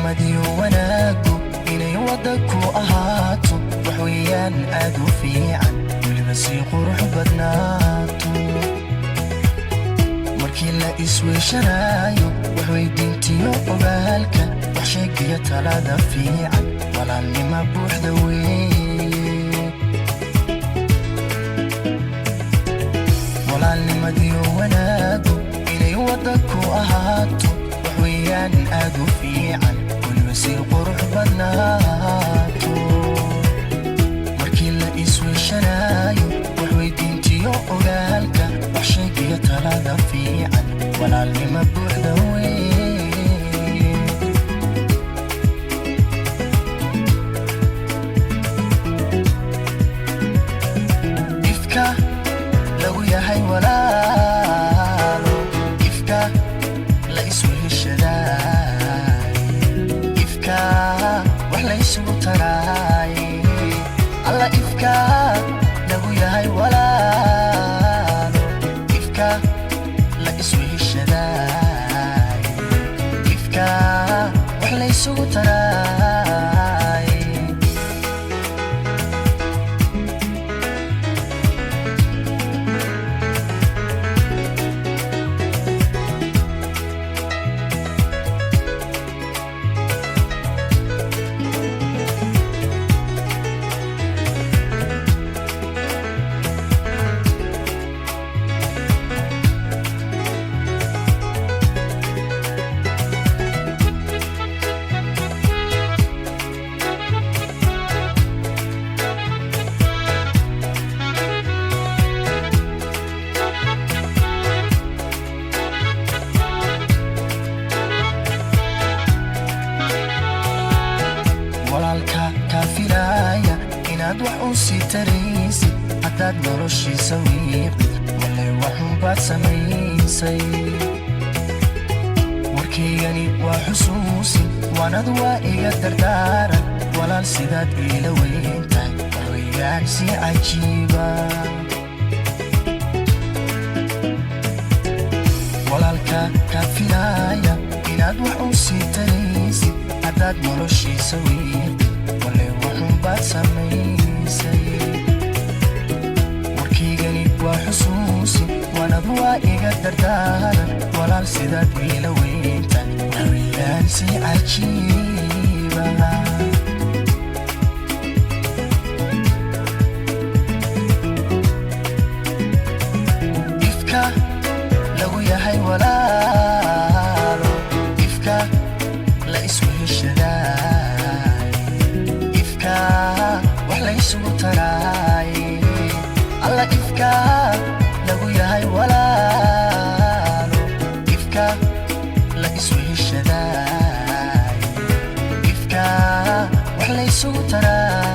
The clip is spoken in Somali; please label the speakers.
Speaker 1: walaalnimadiyo wanaagu inay wada ku ahaato wax weeyaan aad u fiican weliba sii qurux badnaato markii la isweeshanayo wax weydiintiyo ogaalka wax sheegiyo talada fiican walaalnima buuxda weeye walaalnimadiyo wanaagu inay wada ku ahaato wax weeyaan aad u fiican weliba sii qurux badnaato markii la isweeshanayo wax weydiintiyo ogaalka wax sheegiyo talada fiican walaalnima buuxda weeye ifka lagu yahay walaalo ifka la isweheshadaay ifka wax la isugu taraay alla ifka lagu yahay walaalo ifka la isweheshadaay ifka wax la isugu taraay walaalka kaafilaya inaad wax u sii taraysid haddaad noloshiisa wiiqdid walay waxunbaad samaysay warkaygani waa xusuusin waanad waa iga dardaaran walaal sidaad iila weyntahay wax weeyaan si cajiiba walaalka kaafilaya inaad wax u sii taraysid haddaad noloshiisa wiiqdid walay waxunbaad samaysay warkaygani waa xusuusin waanad waa iga dardaaran walaal sidaad iila weyntahay wax weeyaan si cajiiba ifka lagu yahay walaalo ifka la isweheshadaay ifka wax la isugu taraay alla ifka lagu yahay walaalo ifka la isweheshadaay ifka wax la isugu taraay